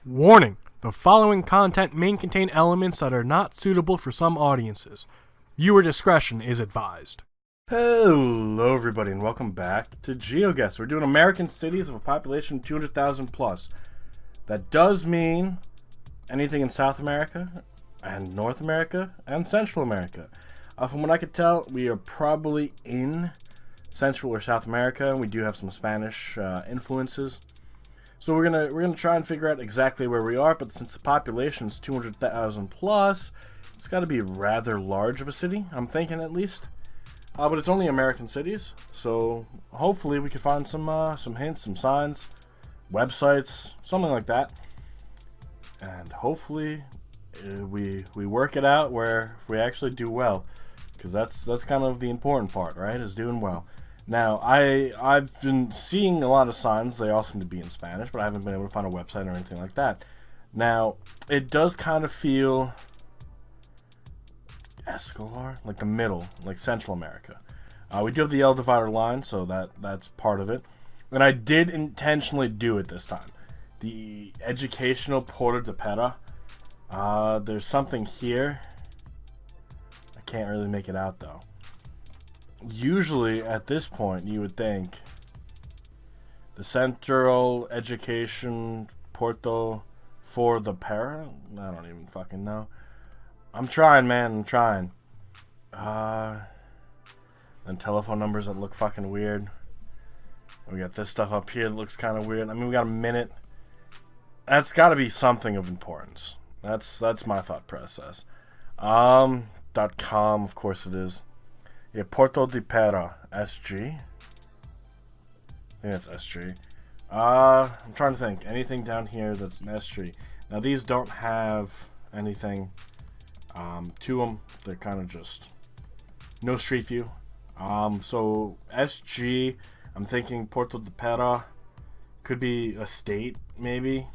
Warning: the following content may contain elements that are not suitable for some audiences. Viewer discretion is advised. Hello everybody and welcome back to Geoguessr. We're doing American cities of a population of 200,000 plus. That does mean anything in South America and North America and Central America. From what I could tell, we are probably in Central or South America. We do have some Spanish influences. So we're gonna try and figure out exactly where we are, but since the population is 200,000 plus, it's got to be rather large of a city, I'm thinking at least. But it's only American cities, so hopefully we can find some hints, some signs, websites, something like that, and hopefully we work it out where we actually do well, because that's kind of the important part, right? Is doing well. Now, I've been seeing a lot of signs. They all seem to be in Spanish, but I haven't been able to find a website or anything like that. Now, it does kind of feel Escolar, like the middle, like Central America. We do have the L divider line, so that's part of it. And I did intentionally do it this time. The educational Porto de Pera. There's something here. I can't really make it out though. Usually at this point you would think the Central Education Porto for the Para. I don't even fucking know. I'm trying, man. I'm trying. And telephone numbers that look fucking weird. We got this stuff up here that looks kind of weird. I mean, we got a minute. That's got to be something of importance. That's my thought process. .com, of course it is. Yeah, Porto de Pera, SG. I think that's SG. I'm trying to think. Anything down here that's an SG. Now these don't have anything to them. They're kind of just no street view. So SG, I'm thinking Porto de Pera could be a state, maybe.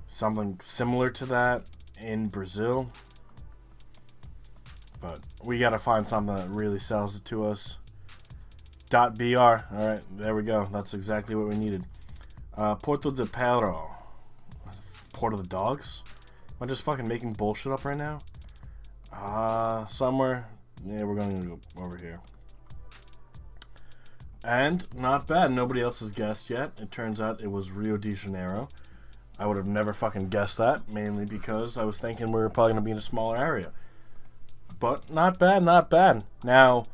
Something similar to that in Brazil. But we gotta find something that really sells it to us. .br. Alright, there we go. That's exactly what we needed. Porto de Pera. Port of the Dogs? Am I just fucking making bullshit up right now? Somewhere. Yeah, we're gonna go over here. And, not bad. Nobody else has guessed yet. It turns out it was Rio de Janeiro. I would have never fucking guessed that, mainly because I was thinking we were probably gonna be in a smaller area. But not bad, not bad. Now,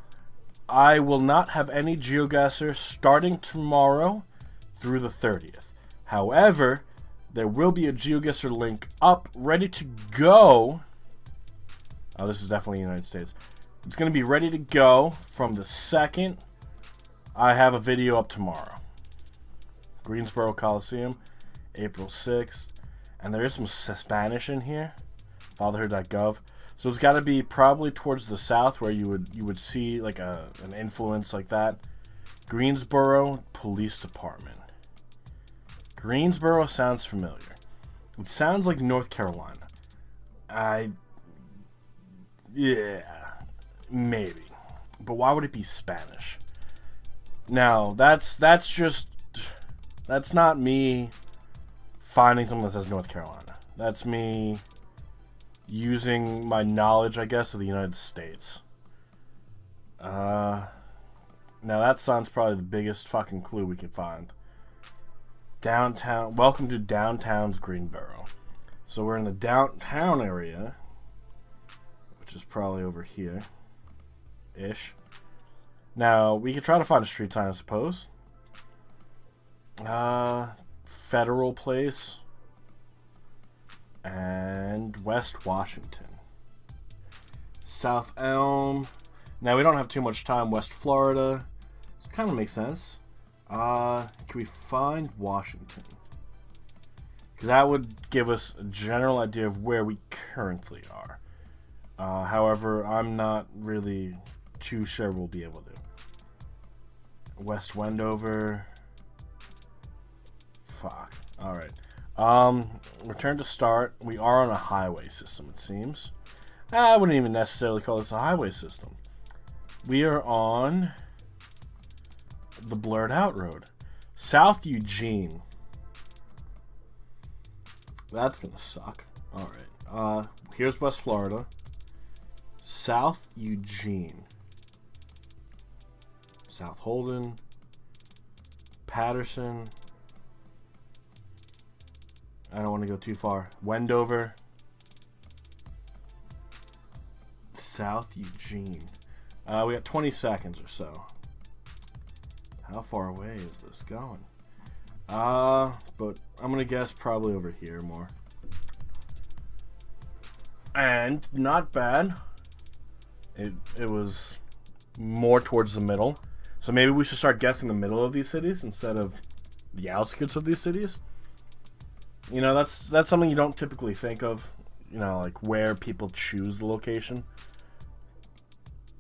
I will not have any Geoguessr starting tomorrow through the 30th. However, there will be a Geoguessr link up, ready to go. Oh, this is definitely the United States. It's going to be ready to go from the 2nd. I have a video up tomorrow. Greensboro Coliseum, April 6th. And there is some Spanish in here. Fatherhood.gov. So it's got to be probably towards the south where you would see like an influence like that. Greensboro Police Department. Greensboro sounds familiar. It sounds like North Carolina. Yeah, maybe. But why would it be Spanish? Now, that's not me finding something that says North Carolina. That's me using my knowledge, I guess, of the United States. Now that sounds probably the biggest fucking clue we could find. Downtown. Welcome to downtown's Greensboro. So we're in the downtown area, which is probably over here, ish. Now we could try to find a street sign, I suppose. Federal Place. And West Washington. South Elm. Now we don't have too much time. West Florida. So it kind of makes sense. Can we find Washington? Because that would give us a general idea of where we currently are. However, I'm not really too sure we'll be able to. West Wendover. Fuck. Alright. Return to start. We are on a highway system, it seems. I wouldn't even necessarily call this a highway system. We are on the blurred out road. South Eugene. That's gonna suck. Alright. Here's West Florida. South Eugene. South Holden. Patterson. I don't want to go too far. Wendover. South Eugene. We got 20 seconds or so. How far away is this going? But I'm gonna guess probably over here more. And not bad. It was more towards the middle. So maybe we should start guessing the middle of these cities instead of the outskirts of these cities. You know, that's something you don't typically think of. You know, like where people choose the location.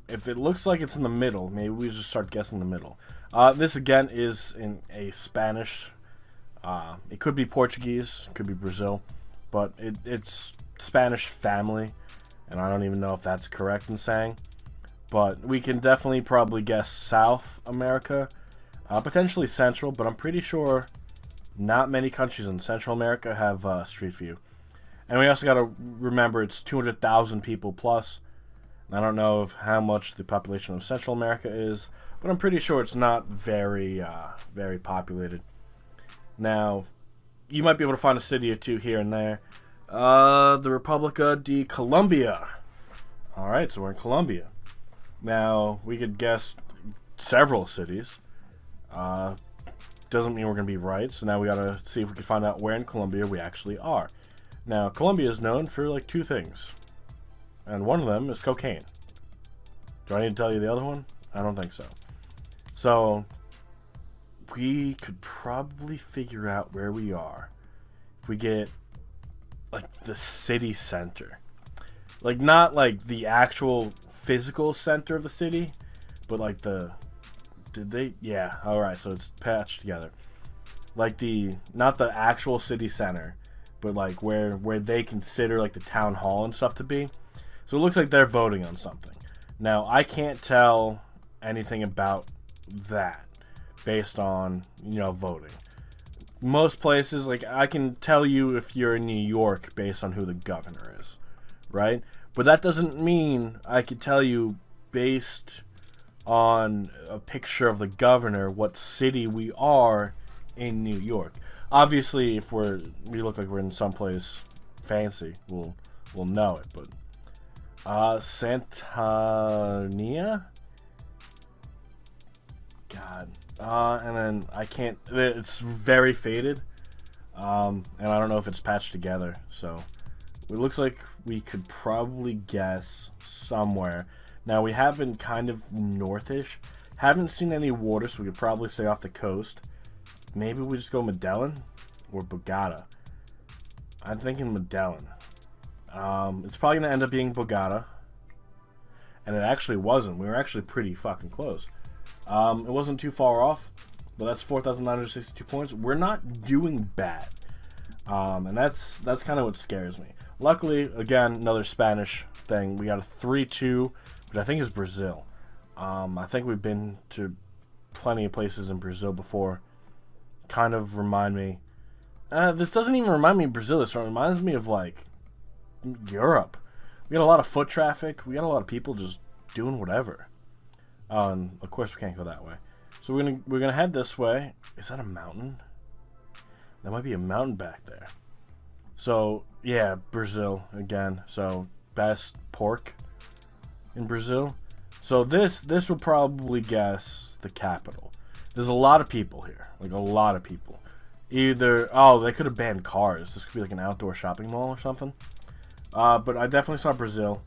If it looks like it's in the middle, maybe we just start guessing the middle. This again is in a Spanish. It could be Portuguese, could be Brazil, but it's Spanish family, and I don't even know if that's correct in saying. But we can definitely probably guess South America, potentially Central, but I'm pretty sure not many countries in Central America have Street View. And we also got to remember it's 200,000 people plus. I don't know of how much the population of Central America is, but I'm pretty sure it's not very, very populated. Now, you might be able to find a city or two here and there. The República de Colombia. Alright, so we're in Colombia. Now, we could guess several cities. Doesn't mean we're going to be right, so now we got to see if we can find out where in Colombia we actually are. Now, Colombia is known for, like, two things. And one of them is cocaine. Do I need to tell you the other one? I don't think so. So, we could probably figure out where we are if we get, like, the city center. Like, not, like, the actual physical center of the city, but, like, the... Did they? Yeah, alright, so it's patched together. Like, not the actual city center, but, like, where they consider, like, the town hall and stuff to be. So it looks like they're voting on something. Now, I can't tell anything about that based on, you know, voting. Most places, like, I can tell you if you're in New York based on who the governor is, right? But that doesn't mean I could tell you based on a picture of the governor what city we are in New York. Obviously, if we look like we're in someplace fancy, we'll know it, but Santania? God. And then I can't... It's very faded. And I don't know if it's patched together. So, it looks like we could probably guess somewhere. Now, we have been kind of northish. Haven't seen any water, so we could probably stay off the coast. Maybe we just go Medellin or Bogota. I'm thinking Medellin. It's probably going to end up being Bogota. And it actually wasn't. We were actually pretty fucking close. It wasn't too far off. But that's 4,962 points. We're not doing bad. And that's kind of what scares me. Luckily, again, another Spanish thing. We got a 3-2, which I think is Brazil. I think we've been to plenty of places in Brazil before. Kind of remind me... this doesn't even remind me of Brazil. This reminds me of, like... Europe. We got a lot of foot traffic. We got a lot of people just doing whatever. And of course we can't go that way. So we're gonna head this way. Is that a mountain? That might be a mountain back there. So yeah, Brazil again. So best pork in Brazil. So this would probably guess the capital. There's a lot of people here. Like a lot of people. Either they could have banned cars. This could be like an outdoor shopping mall or something. But I definitely saw Brazil.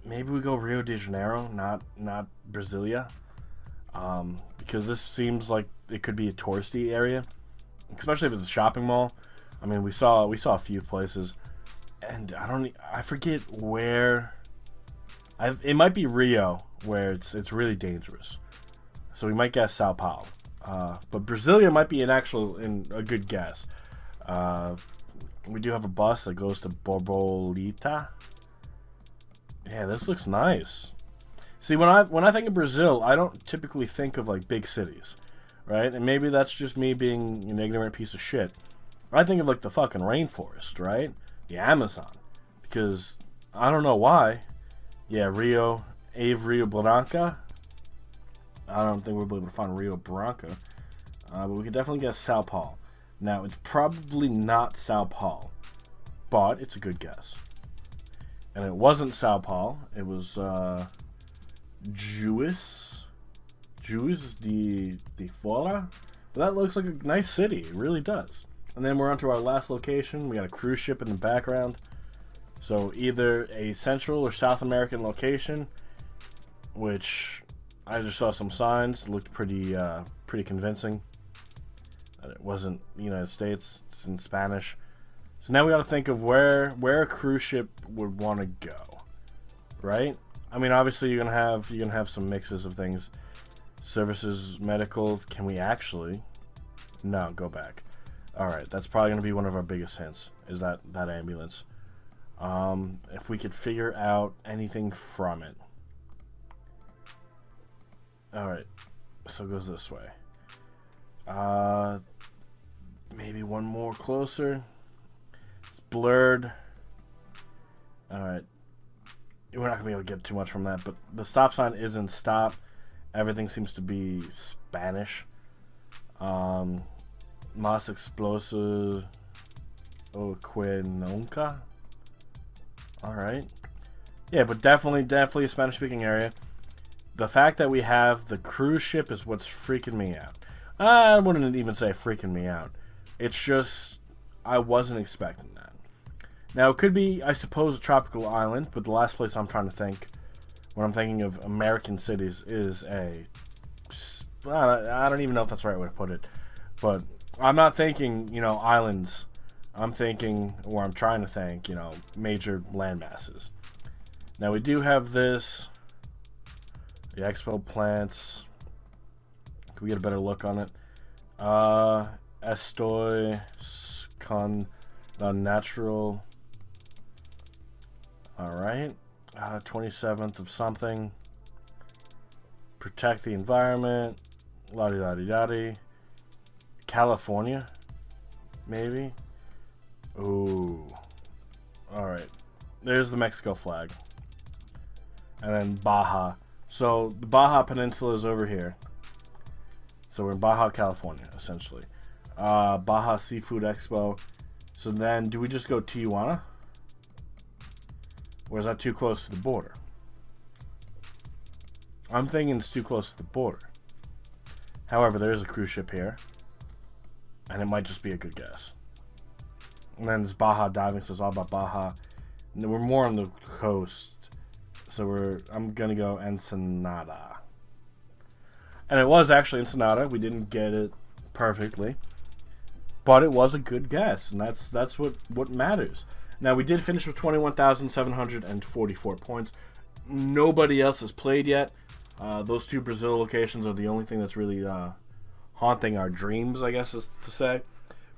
Maybe we go Rio de Janeiro, not Brasilia. Because this seems like it could be a touristy area, especially if it's a shopping mall. I mean, we saw a few places, and I forget where. It might be Rio, where it's really dangerous. So we might guess Sao Paulo. But Brasilia might be a good guess. We do have a bus that goes to Borboleta. Yeah, this looks nice. See, when I think of Brazil, I don't typically think of like big cities, right? And maybe that's just me being an ignorant piece of shit. I think of like the fucking rainforest, right? The Amazon. Because I don't know why. Yeah, Rio Branca. I don't think we'll be able to find Rio Branca. But we could definitely guess Sao Paulo. Now, it's probably not Sao Paulo, but it's a good guess. And it wasn't Sao Paulo. It was Juiz de Fora. But that looks like a nice city. It really does. And then we're on to our last location. We got a cruise ship in the background. So either a Central or South American location, which I just saw some signs. It looked pretty convincing. It wasn't the United States. It's in Spanish. So now we got to think of where a cruise ship would want to go, right? I mean, obviously you're gonna have some mixes of things. Services, medical. Can we actually? No, go back. All right, that's probably gonna be one of our biggest hints. Is that ambulance? If we could figure out anything from it. All right, so it goes this way. Maybe one more closer. It's blurred. Alright. We're not going to be able to get too much from that, but the stop sign isn't stop. Everything seems to be Spanish. Más explosive o que nunca. Alright. Yeah, but definitely a Spanish-speaking area. The fact that we have the cruise ship is what's freaking me out. I wouldn't even say freaking me out. It's just, I wasn't expecting that. Now, it could be, I suppose, a tropical island, but the last place I'm trying to think, when I'm thinking of American cities, is I don't even know if that's the right way to put it. But I'm not thinking, islands. I'm thinking, or I'm trying to think, major land masses. Now, we do have this. The expo plants. Can we get a better look on it? Estoy con la natural. Alright. 27th of something. Protect the environment. La-di-da-di-da-di. California. Maybe. Ooh. Alright. There's the Mexico flag. And then Baja. So the Baja Peninsula is over here. So we're in Baja, California, essentially. Baja Seafood Expo. So then, do we just go Tijuana? Or is that too close to the border? I'm thinking it's too close to the border. However, there is a cruise ship here. And it might just be a good guess. And then it's Baja diving, so it's all about Baja. And we're more on the coast. So I'm going to go Ensenada. And it was actually Ensenada. We didn't get it perfectly. But it was a good guess. And that's what matters. Now, we did finish with 21,744 points. Nobody else has played yet. Those two Brazil locations are the only thing that's really haunting our dreams, I guess is to say.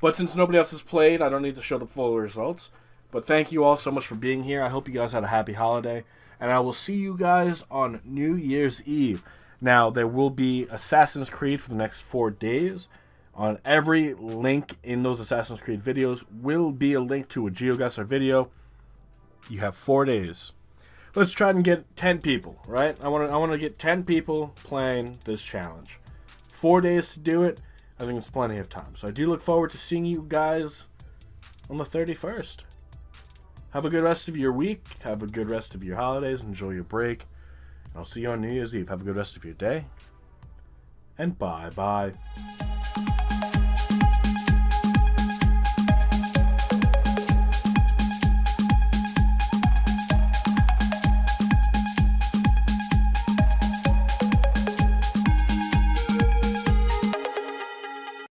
But since nobody else has played, I don't need to show the full results. But thank you all so much for being here. I hope you guys had a happy holiday. And I will see you guys on New Year's Eve. Now, there will be Assassin's Creed for the next 4 days. On every link in those Assassin's Creed videos will be a link to a Geoguessr video. You have 4 days. Let's try and get 10 people, right? I want to get 10 people playing this challenge. 4 days to do it. I think it's plenty of time. So I do look forward to seeing you guys on the 31st. Have a good rest of your week. Have a good rest of your holidays. Enjoy your break. I'll see you on New Year's Eve. Have a good rest of your day. And bye-bye.